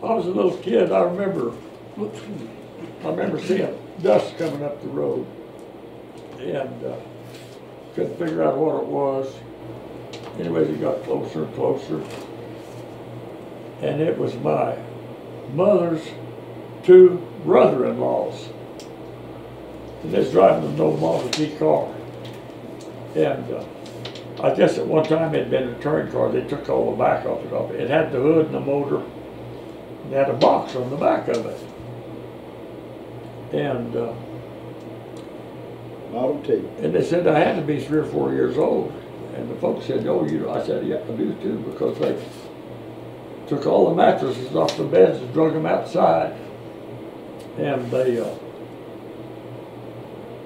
I was a little kid, I remember seeing dust coming up the road, and couldn't figure out what it was. Anyways, it got closer and closer, and it was my mother's two brother-in-laws, and they was driving an old Model T car, and I guess at one time it had been a touring car. They took all the back off it. It had the hood and the motor. It had a box on the back of it. And Model T. And they said I had to be 3 or 4 years old. And the folks said, "Oh, you." I said, "Yeah, I do too," because they took all the mattresses off the beds and drug them outside, and they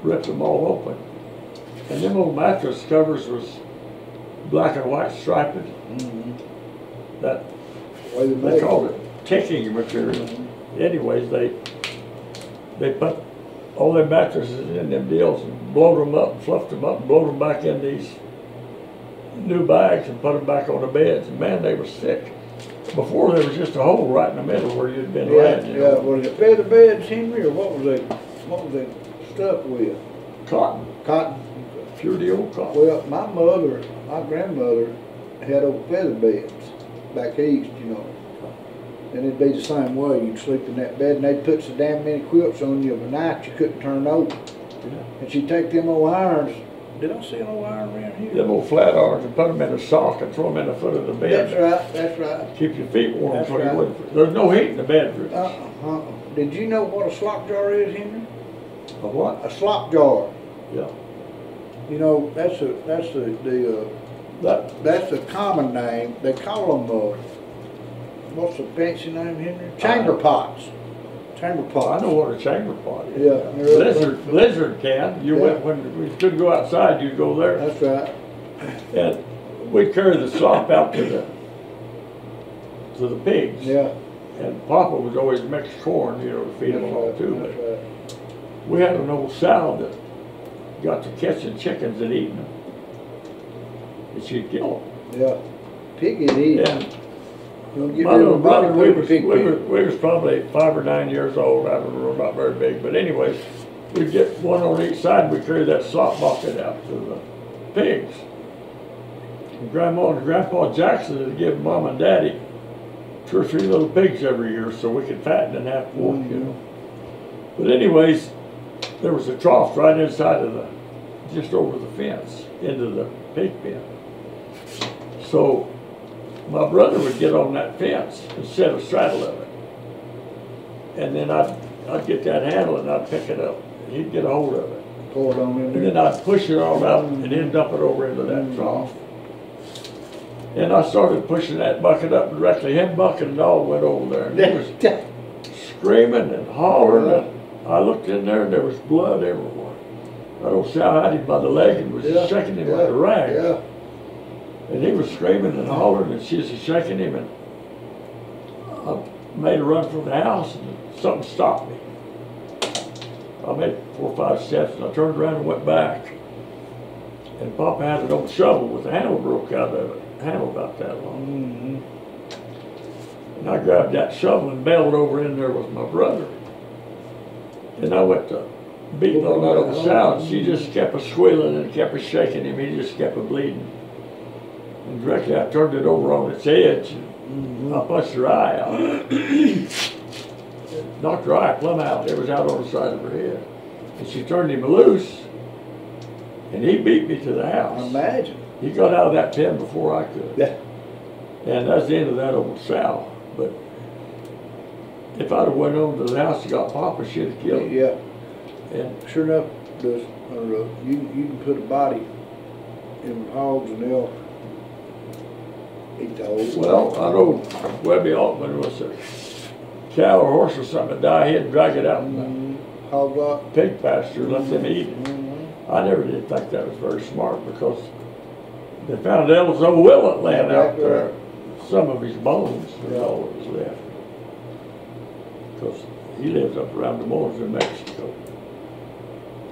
ripped them all open. And them old mattress covers was black and white striped. That they called it ticking material. Anyways, they put all their mattresses in them deals and blowed them up, fluffed them up, and blowed them back in these new bags and put them back on the beds. And man, they were sick. Before there was just a hole right in the middle where you'd been laying. Yeah, was it feather beds, Henry, or what was they stuffed with? Cotton. Cotton. Pure the old cotton. Well, my grandmother had old feather beds back east, you know. And it'd be the same way. You'd sleep in that bed, and they'd put so damn many quilts on you overnight you couldn't turn over. Yeah. And she'd take them old irons. Did I see an old iron around here? Them old flat irons, and put them in a sock and throw them in the foot of the bed. That's right. Keep your feet warm. That's right. There's no heat in the bedroom. Did you know what a slop jar is, Henry? A what? A slop jar. Yeah. You know, that's the common name. They call them what's the fancy name, Henry? Chamber pots. Chamber pots. I know what a chamber pot is. Yeah. Blizzard can. You went when we couldn't go outside. You'd go there. That's right. And we'd carry the slop out to the pigs. Yeah. And Papa was always mix corn, you know, to feed them all too. That's right. We had an old sow that got to catching chickens and eating them. And she'd kill them. Yeah. Pig and eat. And my little brother, we was probably 5 or 9 years old. I don't know, not very big. But anyways, we'd get one on each side and we'd carry that slop bucket out to the pigs. And Grandma and Grandpa Jackson would give Mom and Daddy 2 or 3 little pigs every year so we could fatten and have pork, you know. But anyways, there was a trough right inside of just over the fence into the pig pen. So my brother would get on that fence and set a straddle of it. And then I'd get that handle and I'd pick it up. He'd get a hold of it. Pour it on in there. And then I'd push it all out and then dump it over into that trough. And I started pushing that bucket up directly. Him, bucket and all went over there. And he was screaming and hollering. And I looked in there and there was blood everywhere. That old sow had him by the leg and was shaking him like a rag. Yeah. And he was screaming and hollering and she was shaking him, and I made a run from the house and something stopped me. I made 4 or 5 steps and I turned around and went back. And Papa had an old shovel with the handle broke out of it, handle about that long. And I grabbed that shovel and bailed over in there with my brother. And I went to beating on that old sow, and she just kept squealing and kept shaking him. He just kept bleeding. And directly I turned it over on its edge and I punched her eye out. Knocked her eye plumb out. It was out on the side of her head. And she turned him loose and he beat me to the house. Imagine. He got out of that pen before I could. Yeah. And that's the end of that old sow. But if I'd have went on to the house and got Papa, she'd have killed him. Yeah. And sure enough, you can put a body in hogs and they'll eat the whole. Well, I know Webby Altman was a cow or horse or something that died. He'd drag it out in the hog lot, pig pasture, let them eat it. I never did think that was very smart because they found Ellis O'Willet laying out there. Some of his bones was all that was left. Because he lives up around Des Moines in Mexico.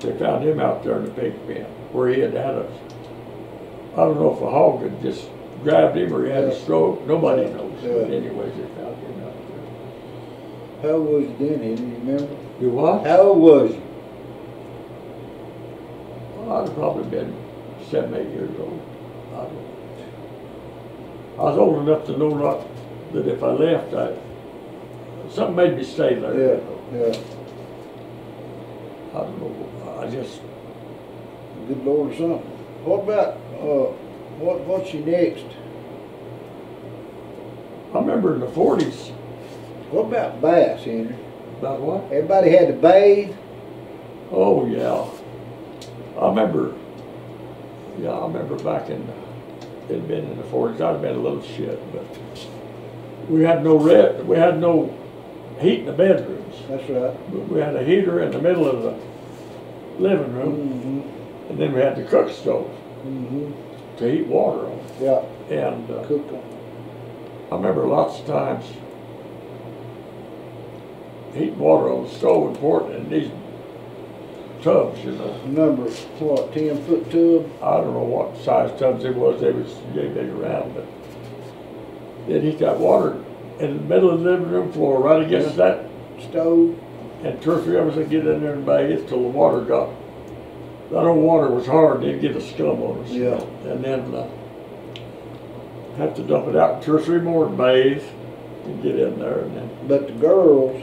They found him out there in the pig pen where he had a, I don't know if a hog had just grabbed him or he had a stroke. Nobody knows. But anyways, they found him out there. How old was you then, Henry? You remember? You what? How old was you? Well, I'd have probably been 7, 8 years old. I don't know. I was old enough to know not that if I left, something made me stay there. Yeah, You know. yeah. I don't know. I just. Good Lord or something. What about, what's your next? I remember in the 40s. What about baths, Henry? About what? Everybody had to bathe. Oh yeah. I remember. Yeah, I remember back in. It'd been in the 40s. I'd have been a little shit, but we had no heat in the bedrooms. That's right. We had a heater in the middle of the living room, Mm-hmm. and then we had the cook stove Mm-hmm. to heat water on. Yeah. And Cooked on. I remember lots of times heating water on the stove and pouring it in these tubs, you know. Number, what, 10-foot tub? I don't know what size tubs it was. They was big around, but they'd heat that water in the middle of the living room floor, right against that Stove? and 2 or 3 of us would get in there and bathe till the water got. That old water was hard. They'd get a scum on us. Yeah. And then have to dump it out and 2 or 3 more and bathe and get in there, and then But the girls,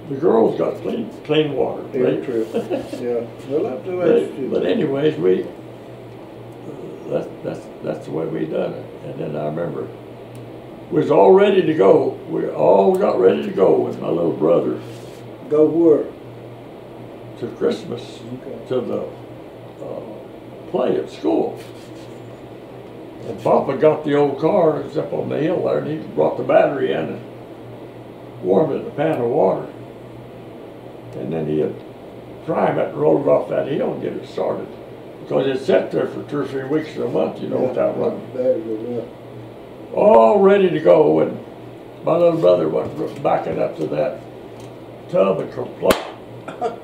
the girls got clean water. they're true. Yeah. Well, that's the way it's true. But anyways, that's the way we done it. And then I remember we was all ready to go. We all got ready to go with my little brother Go where? to Christmas, Okay. to the play at school. And Papa got the old car, it was up on the hill there, and he brought the battery in and warmed it in a pan of water. And then he'd prime it and roll it off that hill and get it started. Because it sat there for 2 or 3 weeks or a month, you know, without running. Battery, All ready to go, and my little brother went backing up to that tub and complained.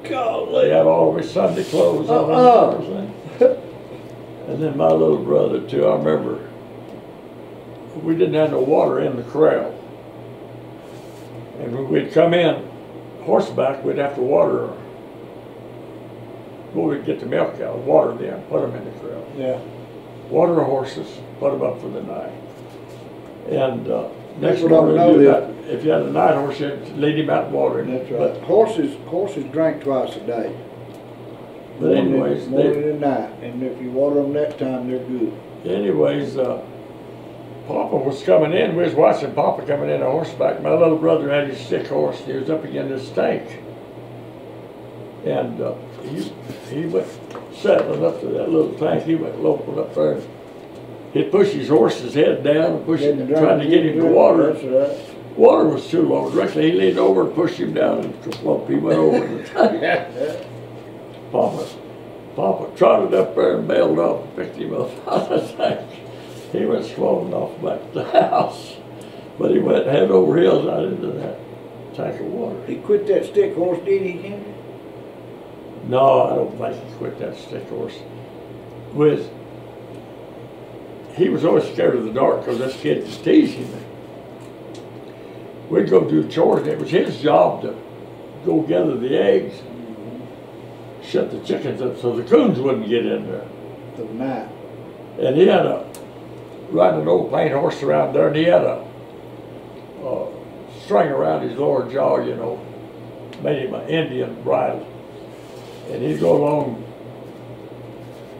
Golly. They had all of his Sunday clothes on and everything. And then my little brother too, I remember, we didn't have no water in the corral. And when we'd come in horseback, we'd have to water, well, we'd get the milk out, water them, put them in the corral. Yeah. Water the horses, put them up for the night. And next People don't morning, know if you had a night horse, you'd lead him out and water him. That's right. Horses drink twice a day. But anyways, morning and night, and if you water them that time, they're good. anyways, Papa was coming in. We was watching Papa coming in on horseback. My little brother had his stick horse. He was up against this tank, and he went settling up to that little tank. He went loping up there. He'd push his horse's head down and push him, trying to get him to water. That's right. Water was too low. Directly, he leaned over and pushed him down, and he went over the tank. Papa trotted up there and bailed off and picked him up out of the tank. He went swollen off back to the house. But he went head over heels out into that tank of water. He quit that stick horse, did he, Henry? No, I don't think he quit that stick horse. He was always scared of the dark because this kid was teasing me. We'd go do chores, and it was his job to go gather the eggs, shut the chickens up so the coons wouldn't get in there. For the night. And he had riding an old plain horse around there, and he had a string around his lower jaw, you know, made him an Indian bridle. And he'd go along,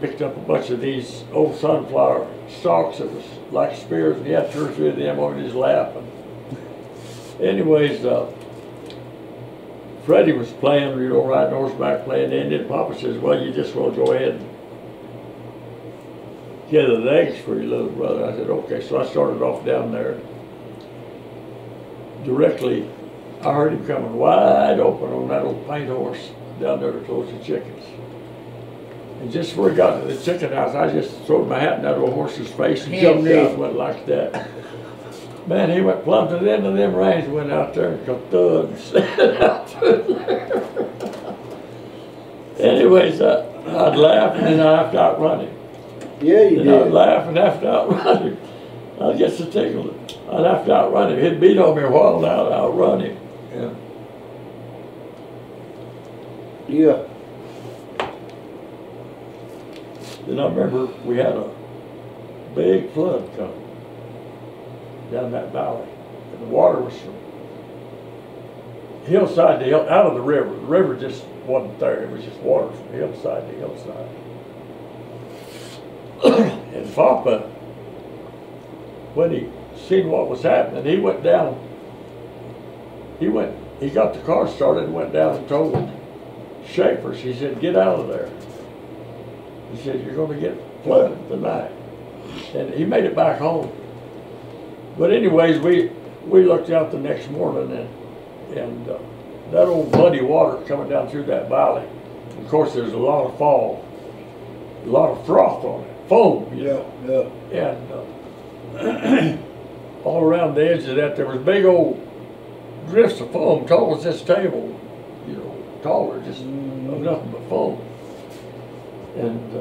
picked up a bunch of these old sunflower stalks that was like spears, and he had 2 or 3 of them on his lap. And anyways, Freddie was playing, you know, riding horseback playing, and then Papa says, well, you just want to go ahead and gather the eggs for your little brother. I said, okay. So I started off down there. Directly, I heard him coming wide open on that old paint horse down there to close the chickens. And just before he got to the chicken house, I just threw my hat in that old horse's face and jumped out and went like that. Man, he went plumb to the end of them reins, went out there and got thud and slid out through there. Anyways, I'd laugh and then I'd have to outrun him. Yeah, you and did. I'd laugh and have to outrun him. I'd get so tickled. I'd have to outrun him. He'd beat on me a while and I'd outrun him. And Yeah. then I remember we had a big flood come down that valley. And the water was from hillside to hill, out of the river. The river just wasn't there. It was just water from hillside to hillside. And Papa, when he seen what was happening, he went down. He got the car started and went down and told Schaefer, he said, get out of there. He said, you're going to get flooded tonight. And he made it back home. But anyways, we looked out the next morning, and that old muddy water coming down through that valley. Of course, there's a lot of fall, a lot of froth on it, foam, you know. And all around the edge of that, there was big old drifts of foam, tall as this table, you know, taller, just nothing but foam. And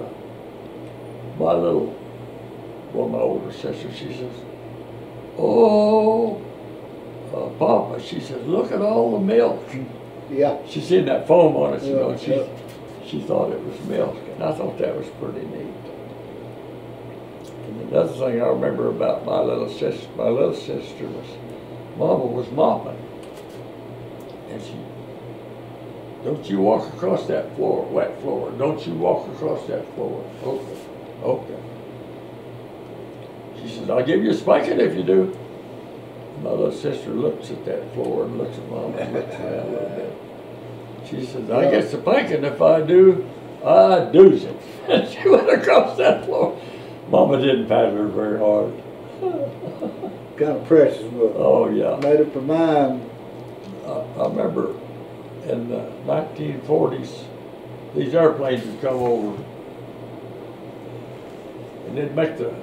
one of my older sisters, she says, oh, Papa, she says, look at all the milk. Yeah. She seen that foam on it, you know, and she thought it was milk, and I thought that was pretty neat. And another thing I remember about my little sister was, Mama was mopping, and she, don't you walk across that floor, wet floor. Don't you walk across that floor. Okay, okay. She says, I'll give you a spanking if you do. My little sister looks at that floor and looks at Mama and looks around a little bit. She says, I get a spanking if I do. I do's it. And she went across that floor. Mama didn't pat her very hard. Kind of precious, but oh yeah. made up her mind. I remember in the 1940s, these airplanes would come over and they'd make the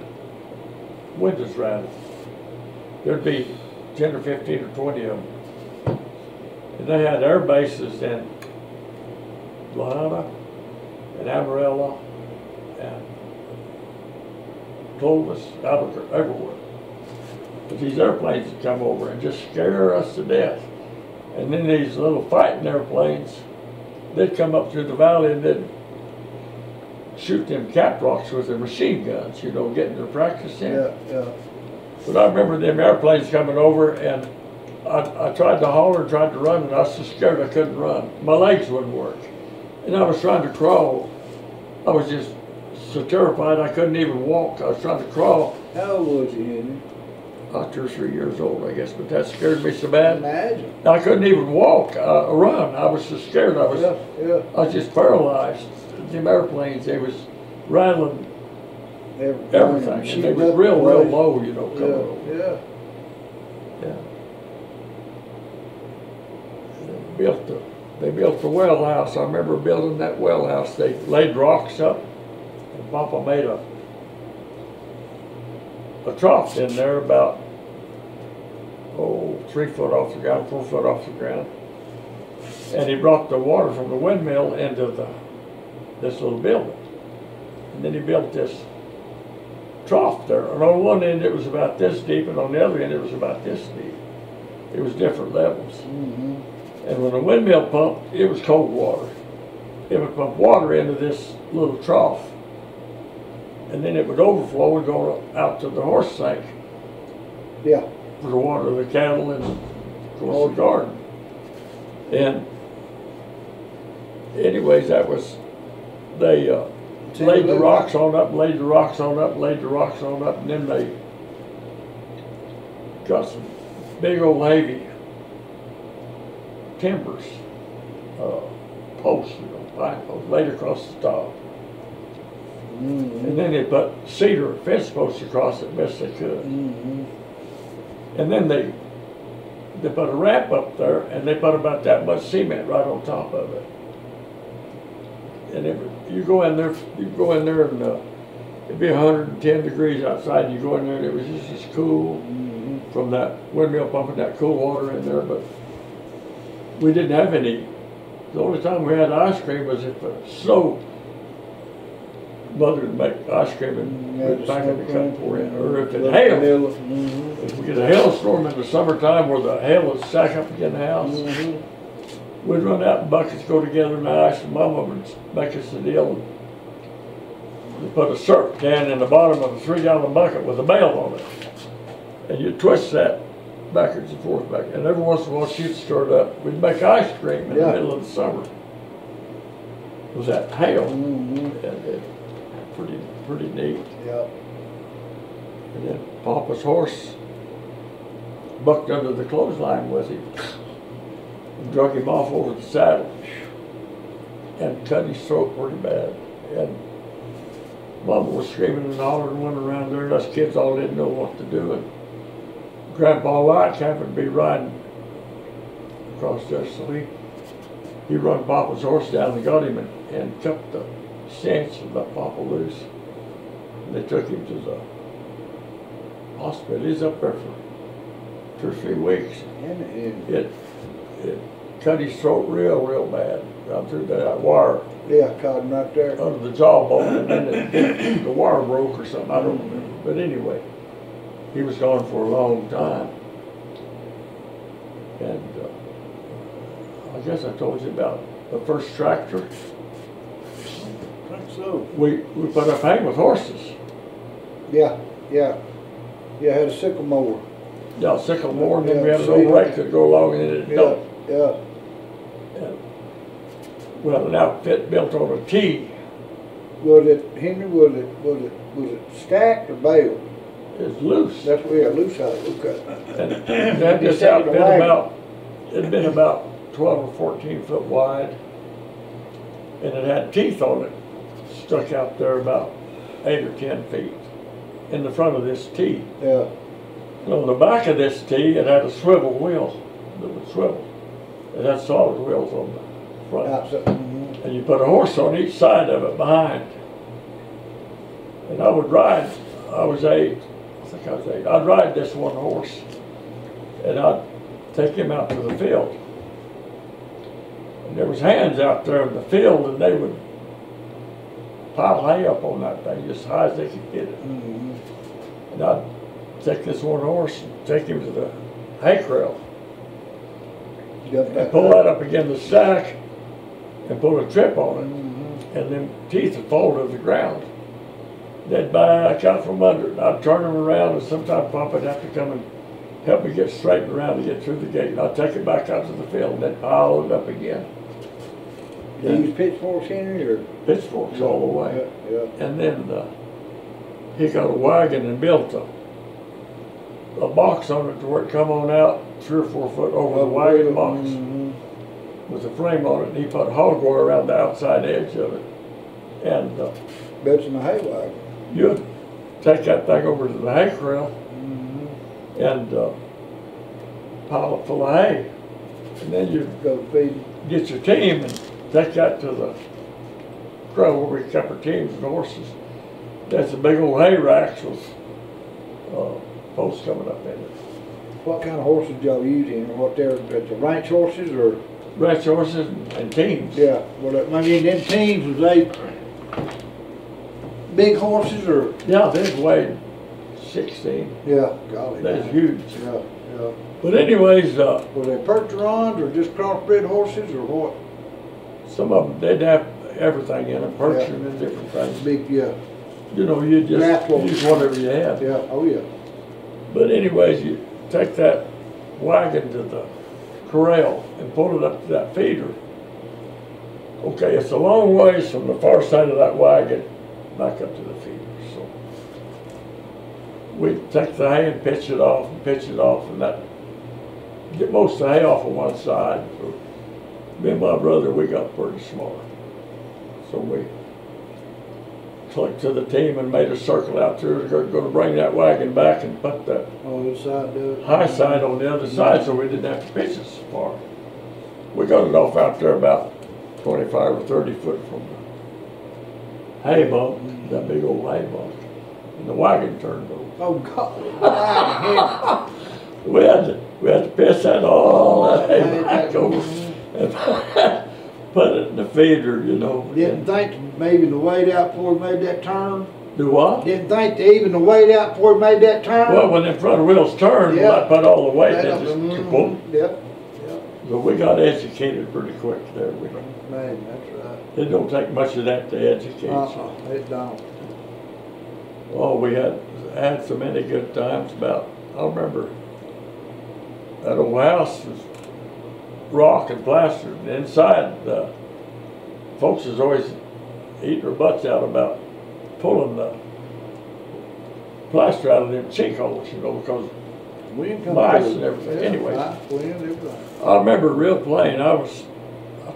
windows rattle. There'd be 10 or 15 or 20 of them. And they had air bases in Lahaina and Amarillo and Clovis, Albuquerque, everywhere. But these airplanes would come over and just scare us to death. And then these little fighting airplanes, they'd come up through the valley and they'd shoot them cap rocks with their machine guns, you know, getting their practice in. Yeah, yeah. But I remember them airplanes coming over, and I tried to holler and tried to run, and I was so scared I couldn't run. My legs wouldn't work. And I was trying to crawl. I was just so terrified I couldn't even walk. I was trying to crawl. How old was you, Henry? About 2 or 3 years old, I guess, but that scared me so bad. Imagine. I couldn't even walk, run. I was so scared. I was just paralyzed. Them airplanes, they was rattling everything. And they was real low, you know, coming over. Yeah. They built the well house. I remember building that well house. They laid rocks up, and Papa made a trough in there about 3 foot off the ground, 4 foot off the ground, and he brought the water from the windmill into this little building, and then he built this trough there. And on one end it was about this deep, and on the other end it was about this deep. It was different levels. Mm-hmm. And when the windmill pumped, it was cold water. It would pump water into this little trough, and then it would overflow and go out to the horse tank. Yeah. For the water of the cattle and, of course, the garden. And anyways, that was, they laid the rocks on up, laid the rocks on up, laid the rocks on up, and then they got some big old heavy timbers, posts, you know, pine posts, laid across the top. Mm-hmm. And then they put cedar fence posts across it best they could. Mm-hmm. And then they put a ramp up there, and they put about that much cement right on top of it. And you go in there, and it'd be 110 degrees outside, and you go in there, and it was just as cool from that windmill pumping that cool water in there. But we didn't have any. The only time we had ice cream was if the snow mother would make ice cream and we'd pack it to cut for in. Or if it hailed, if we get a hailstorm in the summertime where the hail would stack up against the house, we'd run out in buckets, go together in the ice, and Mama would make us a deal. We put a syrup can in the bottom of a 3-gallon bucket with a bell on it. And you'd twist that backwards and forth back. And every once in a while she'd stir it up. We'd make ice cream in the middle of the summer. It was that hail. And it pretty neat. Yeah. And then Papa's horse bucked under the clothesline with him and drug him off over the saddle and cut his throat pretty bad. And Mama was screaming and hollering and went around there, and us kids all didn't know what to do. And Grandpa White happened to be riding across there, so he run Papa's horse down and got him and cut the cinch and let Papa loose. And they took him to the hospital. He's up there for 2 or 3 weeks. It cut his throat real bad. Down through that wire. Yeah, caught him right there. Under the jawbone, and then the wire broke or something, I don't remember. But anyway, he was gone for a long time. And I guess I told you about the first tractor. I think so. We put up hay with horses. Yeah, had a sickle mower. Yeah, sickle mower, and then we had an old rake that go along in it. Yeah. Well, an outfit built on a T. Was it, Henry, was it stacked or baled? It's loose. That's where, yeah, loose out, okay. And that this outfit it'd been about 12 or 14 foot wide. And it had teeth on it, stuck out there about 8 or 10 feet in the front of this T. Yeah. And on the back of this T, it had a swivel wheel that would swivel. It had solid wheels on the front. And you put a horse on each side of it behind. And I would ride, I was 8, I think I was 8. I'd ride this one horse and I'd take him out to the field. And there was hands out there in the field and they would pile hay up on that thing just as high as they could get it. And I'd take this one horse and take him to the hay corral. And pull that up against the stack and put a trip on it, and then teeth would fall to the ground. They'd back out from under it. I'd turn them around, and sometimes Papa would have to come and help me get straightened around to get through the gate. And I'd take it back out to the field, and they'd pile it up again. Did you use pitchforks, Henry, or? Pitchforks all the way. Yeah. And then he got a wagon and built a box on it to where it come on out 3 or 4 foot over the wagon box with a frame on it, and he put hog wire around the outside edge of it. And built in a hay wagon. You'd take that thing over to the hay corral and pile it full of hay, and then you'd go feed. Get your team and take that to the corral where we kept our teams and horses. That's a big old hay racks with posts coming up in it. What kind of horses y'all using? What they're the ranch horses or? Ranch horses and teams. Yeah. Well, I mean, them teams, was they big horses or? Yeah, they weighed 16. Yeah, golly. That's huge. Yeah. But anyways, were they Percherons or just crossbred horses or what? Some of them, they'd have everything in them, Percheron and different things. Big, you know, you just use whatever you had. Yeah, oh yeah. But anyways, you take that wagon to the corral and pull it up to that feeder. Okay, it's a long ways from the far side of that wagon back up to the feeder. So we take the hay and pitch it off, and that get most of the hay off on one side. So me and my brother, we got pretty smart. So we clicked to the team and made a circle out there. We're going to bring that wagon back and put that high side on the other side so we didn't have to pitch it so far. We got it off out there about 25 or 30 foot from the hay bunk, that big old hay bunk. And the wagon turned over. Oh God! we had to piss that all that hay back over. And put it in the feeder, you know. Didn't think maybe to wait out before we made that turn. Do what? Didn't think to even to wait out before we made that turn. Well, when the front wheels turned, Yeah. I put all the weight, they Yeah, just mhm. boom. Yep. So we got educated pretty quick there. Man, that's right. It don't take much of that to educate you. It don't. Oh, we had so many good times. I remember that old house was rock and plastered, and inside, folks was always eating their butts out about pulling the plaster out of them sinkholes, you know, because mice and everything. Yeah, Anyways, everything. I remember real plain. I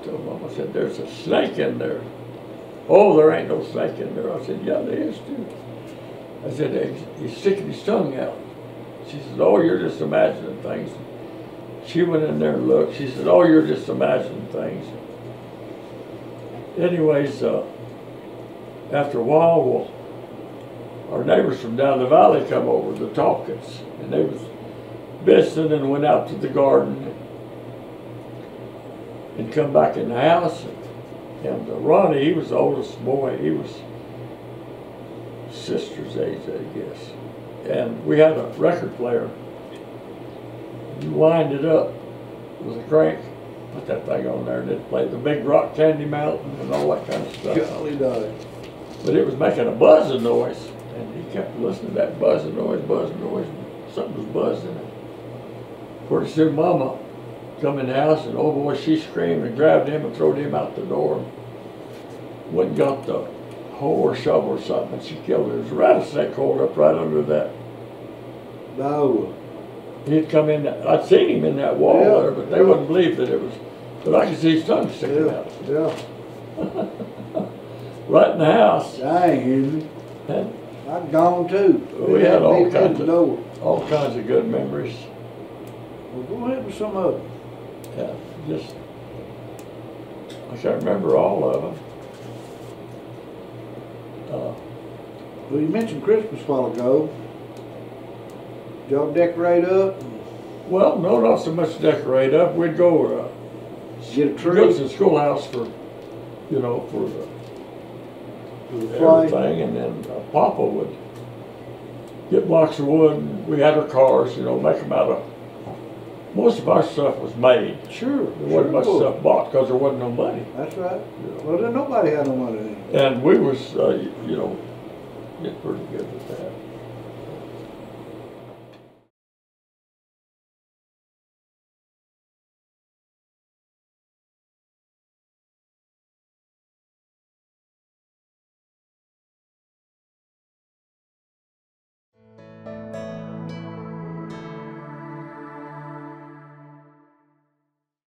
told Mom, I said, "There's a snake in there." "Oh, there ain't no snake in there." I said, "Yeah, there is too." I said, "He's sticking his tongue out." She said, "Oh, you're just imagining things." She went in there and looked. She said, "Oh, you're just imagining things." Anyways, after a while, our neighbors from down the valley come over, the Talkins, and they was visiting and went out to the garden and come back in the house. And Ronnie, he was the oldest boy. He was sister's age, I guess. And we had a record player. You wind it up with a crank, put that thing on there, and it played the Big Rock Candy Mountain and all that kind of stuff. Golly dog. But it was making a buzzing noise, and he kept listening to that buzzing noise, something was buzzing. Pretty soon Mama come in the house, and oh boy, she screamed and grabbed him and threw him out the door. And went and got the hoe or shovel or something, and she killed him. There was a rattlesnake coiled up right under that. No. He'd come in, I'd seen him in that wall there, but they wouldn't believe that it was, but I could see his tongue sticking out. Yeah. Right in the house. Dang, And I'd gone too. we had all They kinds know. of good memories. Well, go ahead with some of them. Yeah, just, I can't remember all of them. Well, you mentioned Christmas a while ago. Did y'all decorate up? Well, no, not so much decorate up. We'd go Get a tree? go to the schoolhouse for everything, and then Papa would get blocks of wood, and we had our cars, make them out of, most of our stuff was made. Sure. There wasn't much stuff bought because there wasn't no money. That's right. Well, then nobody had no money then. And we was, get pretty good with that.